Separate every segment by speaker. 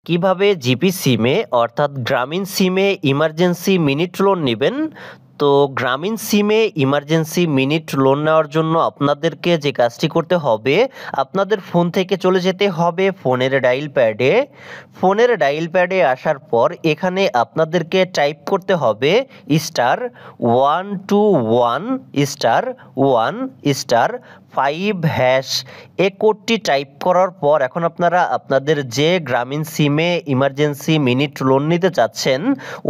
Speaker 1: কিভাবে জিপি সিমে অর্থাৎ গ্রামীণ সিমে ইমার্জেন্সি মিনিট লোন নিবেন? তো গ্রামীণ সিমে ইমার্জেন্সি মিনিট লোন নেওয়ার জন্য আপনাদেরকে যে কাজটি করতে হবে, আপনাদের ফোন থেকে চলে যেতে হবে ফোনের ডায়াল প্যাডে। ফোনের ডায়াল প্যাডে আসার পর এখানে আপনাদেরকে টাইপ করতে হবে *121*1*5#। এই কোডটি টাইপ করার পর এখন আপনারা আপনাদের যে গ্রামীণ সিমে ইমার্জেন্সি মিনিট লোন নিতে চাচ্ছেন,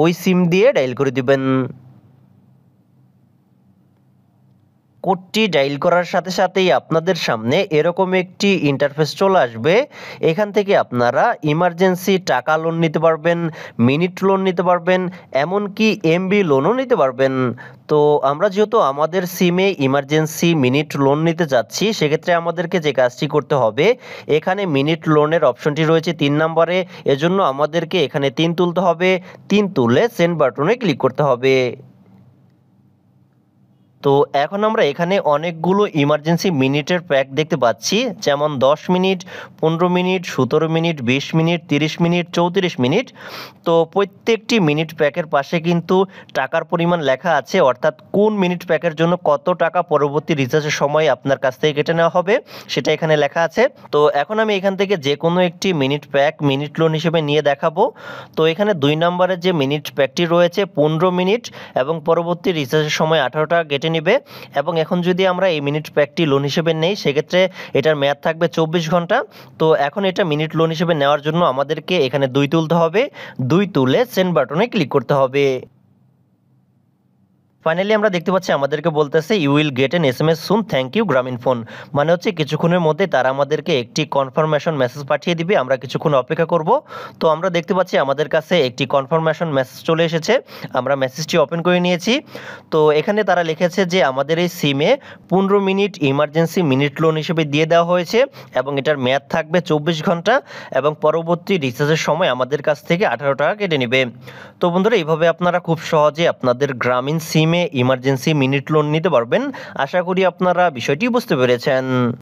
Speaker 1: ওই সিম দিয়ে ডায়াল করে দিবেন। কোডটি ডায়াল করার সাথে সাথেই আপনাদের সামনে এরকম একটি ইন্টারফেস চলে আসবে। এখান থেকে আপনারা ইমার্জেন্সি টাকা লোন নিতে পারবেন, মিনিট লোন নিতে পারবেন, এমনকি এমবি লোনও নিতে পারবেন। তো আমরা যেহেতু আমাদের সিমে ইমার্জেন্সি মিনিট লোন নিতে যাচ্ছি, সেক্ষেত্রে আমাদেরকে যে কাজটি করতে হবে, এখানে মিনিট লোনের অপশনটি রয়েছে ৩ নম্বরে। এজন্য আমাদেরকে এখানে ৩ তুলতে হবে। ৩ তুলে সেন্ড বাটনে ক্লিক করতে হবে। তো এখন আমরা এখানে অনেকগুলো ইমার্জেন্সি মিনিটের প্যাক দেখতে পাচ্ছি, যেমন 10 minute, 15 minute, 17 minute, 20 minute, 30 minute, 34 minute. তো প্রত্যেকটি মিনিট প্যাকের পাশে কিন্তু টাকার পরিমাণ লেখা আছে, অর্থাৎ কোন মিনিট প্যাকের জন্য কত টাকা পরবর্তী রিচার্জের সময় আপনার কাছ থেকে কেটে নেওয়া হবে, সেটা এখানে লেখা আছে। তো এখন আমি এখান থেকে যে কোনো একটি মিনিট প্যাক মিনিট লোন হিসেবে নিয়ে দেখাবো। তো এখানে 2 নম্বরের যে মিনিট প্যাকটি রয়েছে 15 মিনিট এবং পরবর্তী রিচার্জের সময় 18 টাকা কেটে নিবে। এবং এখন যদি আমরা এই মিনিট প্যাকটি লোন হিসেবে নেই, সেক্ষেত্রে এটার মেয়াদ থাকবে 24 ঘন্টা। তো এখন এটা মিনিট লোন হিসেবে নেওয়ার জন্য আমাদেরকে এখানে 2 তুলতে হবে। 2 তুলে সেন্ড বাটনে ক্লিক করতে হবে। ফাইনালি আমরা দেখতে পাচ্ছি আমাদেরকে বলতেছে you will get an SMS soon, thank you Grameenphone. মানে হচ্ছে কিছুক্ষণের মধ্যে তারা আমাদেরকে একটি কনফার্মেশন মেসেজ পাঠিয়ে দিবে, আমরা কিছুক্ষণ অপেক্ষা করব। তো আমরা দেখতে পাচ্ছি আমাদের কাছে একটি কনফার্মেশন মেসেজ চলে এসেছে। আমরা মেসেজটি ওপেন করে নিয়েছি। তো এখানে তারা লিখেছে যে আমাদের এই সিমে 15 মিনিট ইমার্জেন্সি মিনিট লোন হিসেবে দিয়ে দেওয়া হয়েছে এবং এটার মেয়াদ থাকবে 24 ঘন্টা এবং পরবর্তী রিচার্জের সময় আমাদের কাছ থেকে 18 টাকা কেটে নেবে। তো বন্ধুরা, এইভাবে আপনারা খুব সহজে আপনাদের গ্রামীণ সিমে ইমার্জেন্সি মিনিট লোন নিতে পারবেন। আশা করি আপনারা বিষয়টি বুঝতে পেরেছেন।